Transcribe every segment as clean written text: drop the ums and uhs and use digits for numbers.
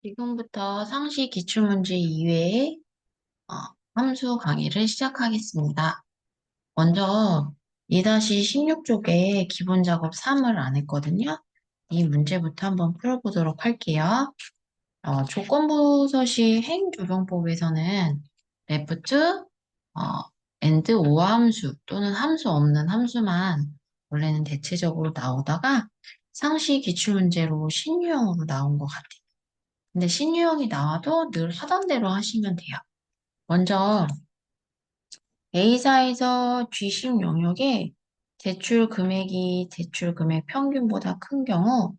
지금부터 상시 기출문제 2회의 함수 강의를 시작하겠습니다. 먼저 2-16쪽에 기본 작업 3을 안 했거든요. 이 문제부터 한번 풀어보도록 할게요. 조건부 서식 행조정법에서는 left, and, or 함수 또는 함수 없는 함수만 원래는 대체적으로 나오다가 상시 기출문제로 신유형으로 나온 것 같아요. 근데 신유형이 나와도 늘 하던 대로 하시면 돼요. 먼저 A사에서 G10 영역에 대출 금액이 대출 금액 평균보다 큰 경우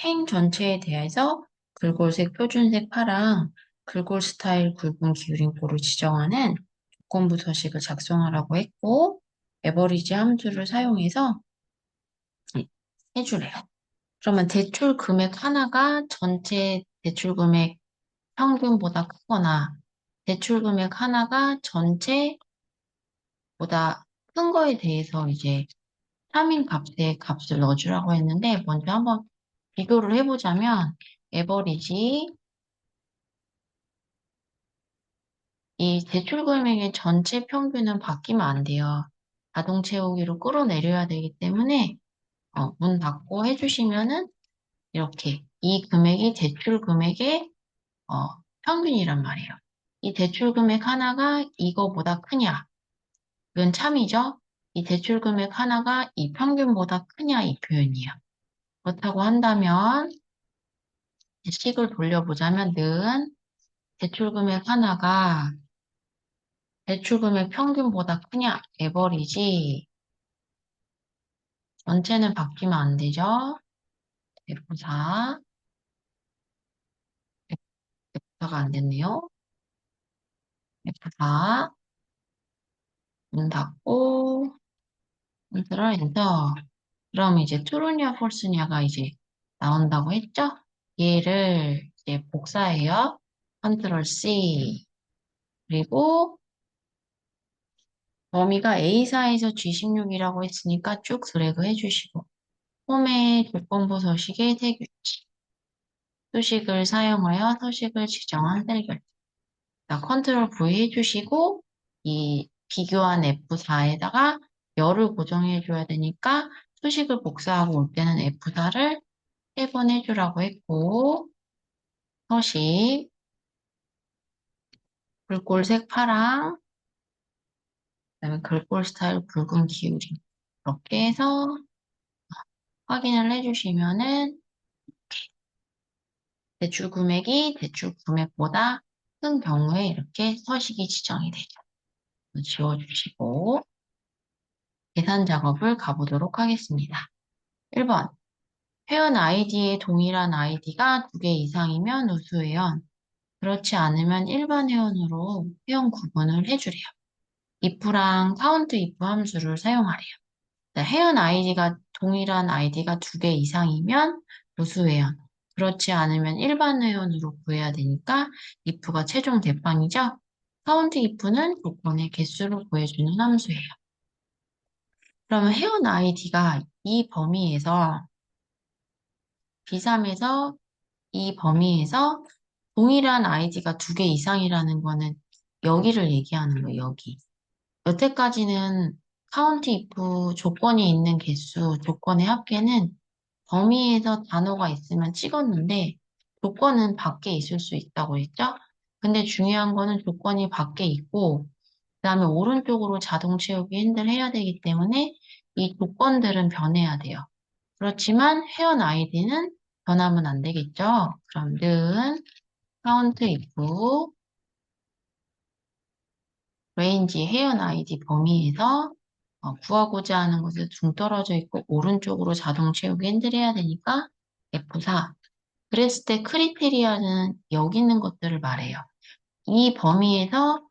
행 전체에 대해서 글꼴색, 표준색, 파랑, 글꼴 스타일, 굵은 기울임꼴을 지정하는 조건부 서식을 작성하라고 했고 에버리지 함수를 사용해서 해주래요. 그러면 대출 금액 하나가 전체 대출 금액 평균보다 크거나 대출 금액 하나가 전체보다 큰 거에 대해서 이제 3인 값의 값을 넣어주라고 했는데 먼저 한번 비교를 해보자면 에버리지 이 대출 금액의 전체 평균은 바뀌면 안 돼요. 자동 채우기로 끌어내려야 되기 때문에 문 닫고 해주시면은 이렇게 이 금액이 대출 금액의 어, 평균이란 말이에요. 이 대출 금액 하나가 이거보다 크냐? 이건 참이죠? 이 대출 금액 하나가 이 평균보다 크냐 이 표현이에요. 그렇다고 한다면 식을 돌려보자면 는 대출 금액 하나가 대출 금액 평균보다 크냐 에버리지 전체는 바뀌면 안 되죠? F4 F4가 안 됐네요. F4 문 닫고 컨트롤 엔터 그럼 이제 트루냐 폴스냐가 이제 나온다고 했죠? 얘를 이제 복사해요. 컨트롤 C. 그리고 범위가 A사에서 G16이라고 했으니까 쭉 드래그 해주시고 홈의 조건부 서식의 태규칙 수식을 사용하여 서식을 지정한 셀 결정. 컨트롤 V 해주시고 이 비교한 F4에다가 열을 고정해줘야 되니까 수식을 복사하고 올 때는 F4를 3번 해주라고 했고 서식 글꼴색 파랑 그다음에 글꼴 스타일 굵은 기울임 이렇게 해서 확인을 해주시면은 대출 금액이 대출 금액보다 큰 경우에 이렇게 서식이 지정이 되죠. 지워주시고 계산 작업을 가보도록 하겠습니다. 1번 회원 아이디의 동일한 아이디가 2개 이상이면 우수회원 그렇지 않으면 일반 회원으로 회원 구분을 해주래요. if랑 count if 함수를 사용하래요. 회원 아이디가 동일한 아이디가 2개 이상이면 무수 회원. 그렇지 않으면 일반 회원으로 구해야 되니까 if가 최종 대빵이죠. count if는 조건의 개수를 구해주는 함수예요. 그러면 회원 아이디가 이 범위에서 B3에서 이 범위에서 동일한 아이디가 2개 이상이라는 거는 여기를 얘기하는 거예요. 여기. 여태까지는 count if 조건이 있는 개수, 조건의 합계는 범위에서 단어가 있으면 찍었는데 조건은 밖에 있을 수 있다고 했죠? 근데 중요한 거는 조건이 밖에 있고 그다음에 오른쪽으로 자동 채우기 핸들 해야 되기 때문에 이 조건들은 변해야 돼요. 그렇지만 회원 아이디는 변하면 안 되겠죠? 그럼 는 count if range 회원 아이디 범위에서 구하고자 하는 것을 둥 떨어져 있고 오른쪽으로 자동 채우기 핸들 해야 되니까 F4 그랬을 때 크리테리아는 여기 있는 것들을 말해요. 이 범위에서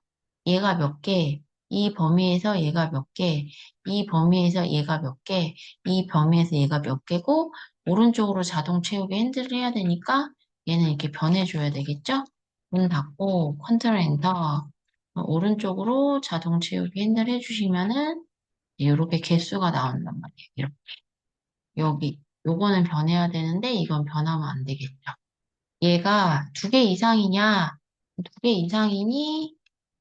얘가 몇 개, 이 범위에서 얘가 몇 개, 이 범위에서 얘가 몇 개, 이 범위에서 얘가 몇 개고 오른쪽으로 자동 채우기 핸들을 해야 되니까 얘는 이렇게 변해줘야 되겠죠? 문 닫고 컨트롤 엔터 오른쪽으로 자동 채우기 핸들 해주시면은 이렇게 개수가 나온단 말이에요. 이렇게 여기 요거는 변해야 되는데 이건 변하면 안 되겠죠. 얘가 2개 이상이냐? 2개 이상이니?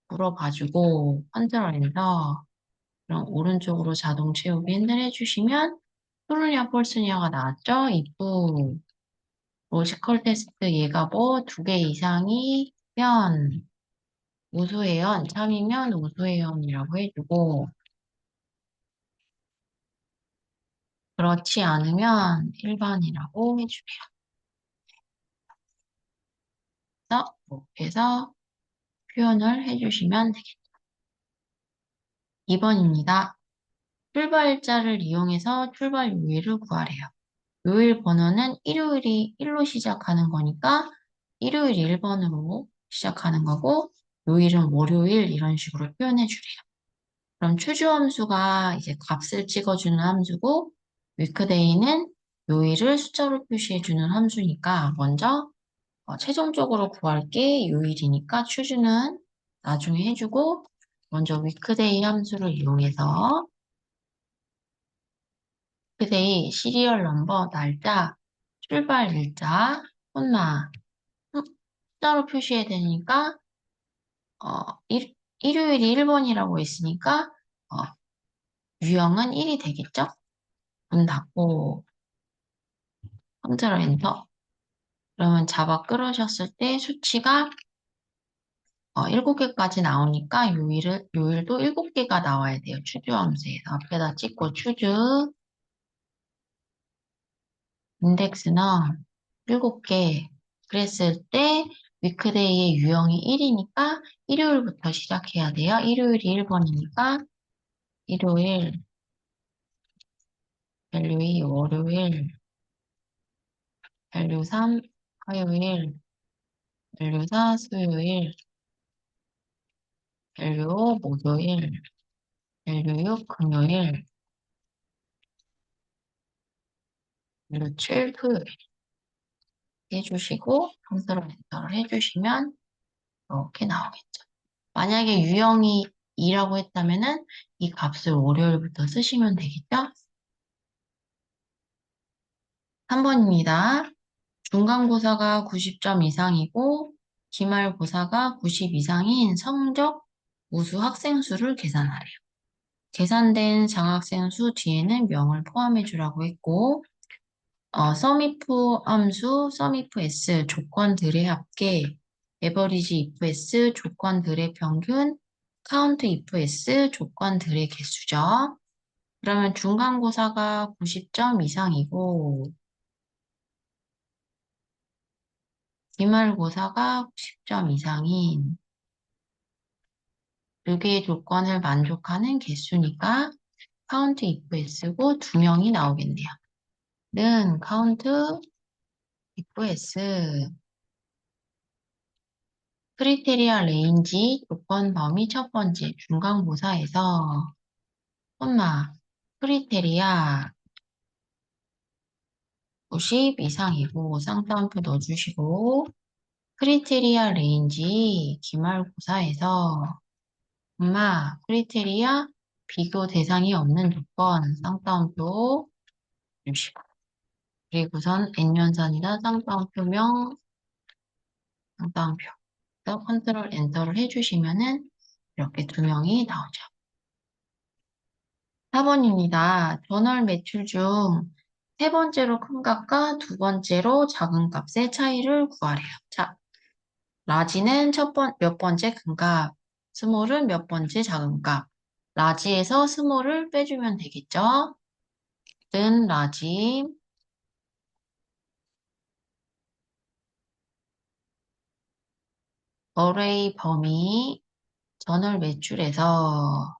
물어봐주고 컨트롤 엔터. 그럼 오른쪽으로 자동 채우기 핸들 해주시면 트루냐 폴스냐가 나왔죠? if 로지컬 테스트 얘가 뭐 2개 이상이면 우수회원, 참이면 우수회원이라고 해주고 그렇지 않으면 일반이라고 해주세요. 그래서 이렇게 해서 표현을 해주시면 되겠죠. 2번입니다. 출발자를 이용해서 출발 요일을 구하래요. 요일 번호는 일요일이 1로 시작하는 거니까 일요일 1번으로 시작하는 거고 요일은 월요일 이런 식으로 표현해 주래요. 그럼 추주 함수가 이제 값을 찍어주는 함수고 위크데이는 요일을 숫자로 표시해주는 함수니까 먼저 최종적으로 구할 게 요일이니까 추주는 나중에 해주고 먼저 위크데이 함수를 이용해서 위크데이 시리얼 넘버 날짜 출발 일자 콤마 숫자로 표시해야 되니까 일요일이 1번이라고 했으니까 어, 유형은 1이 되겠죠? 문 닫고 컨트롤 엔터. 그러면 자바 끌으셨을 때 수치가 7개까지 나오니까 요일도 7개가 나와야 돼요. 추주 함수에서 앞에다 찍고 추주 인덱스는 7개 그랬을 때 위크데이의 유형이 1이니까 일요일부터 시작해야 돼요. 일요일이 1번이니까 일요일, 밸류 2, 월요일, 밸류 3, 화요일, 밸류 4, 수요일, 밸류 5, 목요일, 밸류 6, 금요일, 밸류 7, 토요일 해주시고 컨트롤 엔터를 해주시면 이렇게 나오겠죠. 만약에 유형이 2라고 했다면은 이 값을 월요일부터 쓰시면 되겠죠? 3번입니다. 중간고사가 90점 이상이고 기말고사가 90 이상인 성적 우수 학생 수를 계산하래요. 계산된 장학생 수 뒤에는 명을 포함해 주라고 했고 sumif 함수 sumif s 조건들의 합계 average if s 조건들의 평균 count if s 조건들의 개수죠. 그러면 중간고사가 90점 이상이고 기말고사가 90점 이상인 2개의 조건을 만족하는 개수니까 count if s고 2명이 나오겠네요. 는 count if s 크리테리아 레인지 조건 범위 첫 번째 중간고사에서 크리테리아 90 이상이고 쌍따옴표 넣어주시고 크리테리아 레인지 기말고사에서 크리테리아 비교 대상이 없는 조건 쌍따옴표 주시고 그리고선 n연산이다 쌍따옴표명 쌍따옴표 그래서 컨트롤 엔터를 해주시면은 이렇게 2명이 나오죠. 4번입니다. 전월 매출 중 세 번째로 큰 값과 두 번째로 작은 값의 차이를 구하래요. 자, 라지는 몇 번째 큰 값, 스몰은 몇 번째 작은 값. 라지에서 스몰을 빼주면 되겠죠? 든 라지, 어레이 범위, 전월 매출에서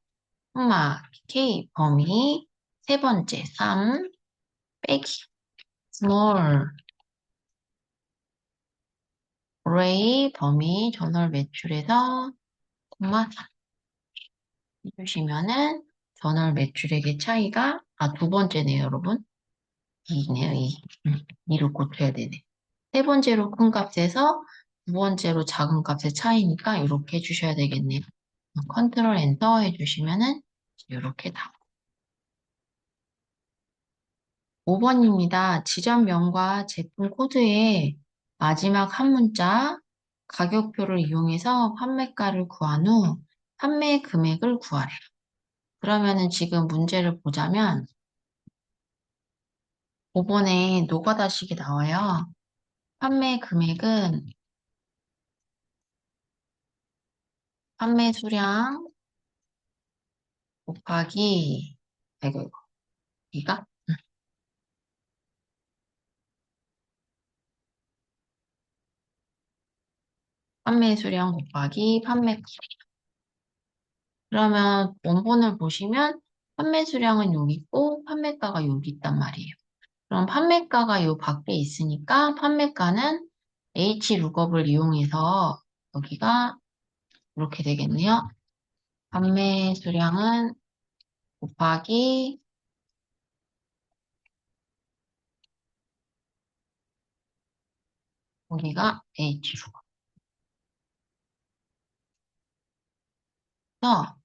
K 범위, 세 번째 3, 빼기, 스몰, 어레이 범위, 전월 매출에서 3 해주시면은 전월 매출액의 차이가, 두 번째네요, 여러분. 2네요, 2. 2로 고쳐야 되네. 세 번째로 큰 값에서 두 번째로 작은 값의 차이니까 이렇게 해주셔야 되겠네요. 컨트롤 엔터 해주시면은 이렇게 나옵니다. 5번입니다. 지점명과 제품 코드에 마지막 한 문자 가격표를 이용해서 판매가를 구한 후 판매 금액을 구하래. 그러면은 지금 문제를 보자면 5번에 노가다식이 나와요. 판매 금액은 판매 수량 곱하기 이가 판매 수량 곱하기 판매 가격. 그러면 원본을 보시면 판매 수량은 여기 있고 판매가가 여기 있단 말이에요. 그럼 판매가가 요 밖에 있으니까 판매가는 H룩업을 이용해서 여기가 이렇게 되겠네요. 판매 수량은 곱하기 여기가 H룩업. 그래서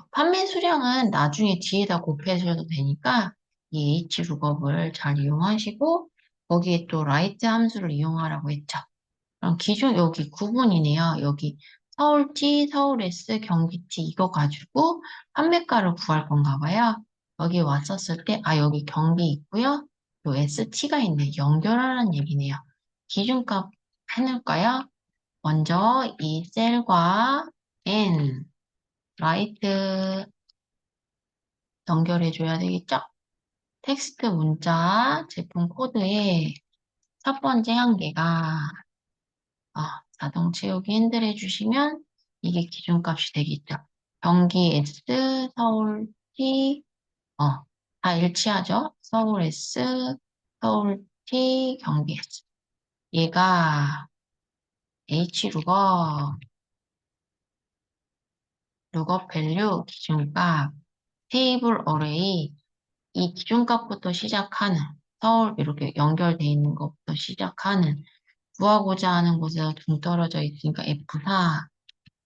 판매 수량은 나중에 뒤에다 곱해주셔도 되니까 이 H룩업을 잘 이용하시고 거기에 또 라이트 함수를 이용하라고 했죠. 그럼 기존 여기 구분이네요. 여기 서울T, 서울S, 경기T 이거 가지고 판매가를 구할 건가 봐요. 여기 왔었을 때, 여기 경기 있고요. 요 ST가 있네. 연결하라는 얘기네요. 기준값 해놓을까요? 먼저 이 셀과 N, 라이트 연결해줘야 되겠죠? 텍스트 문자 제품 코드의 첫 번째 한계가 자동 채우기 핸들 해주시면 이게 기준값이 되겠죠. 경기 S, 서울 T, 다 일치하죠? 서울 S, 서울 T, 경기 S. 얘가 H룩업, 룩업 밸류, 기준값, 테이블 어레이, 이 기준값부터 시작하는, 서울 이렇게 연결돼 있는 것부터 시작하는, 구하고자 하는 곳에서 동떨어져 있으니까 F4,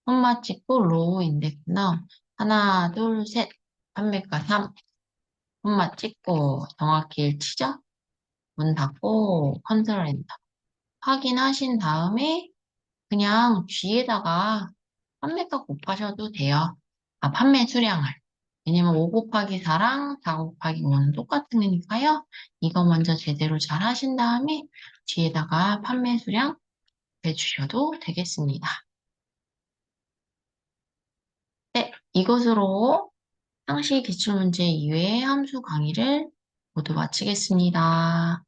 콤마 찍고 로우 인덱스 넣음. 하나, 둘, 셋. 판매가 3. 콤마 찍고 정확히 일치죠? 문 닫고 컨트롤 엔터. 확인하신 다음에 그냥 G에다가 판매가 곱하셔도 돼요. 판매 수량을. 왜냐면 5 곱하기 4랑 4 곱하기 5는 똑같은 거니까요. 이거 먼저 제대로 잘 하신 다음에 G에다가 판매 수량 해주셔도 되겠습니다. 네, 이것으로 상시 기출문제 이외의 함수 강의를 모두 마치겠습니다.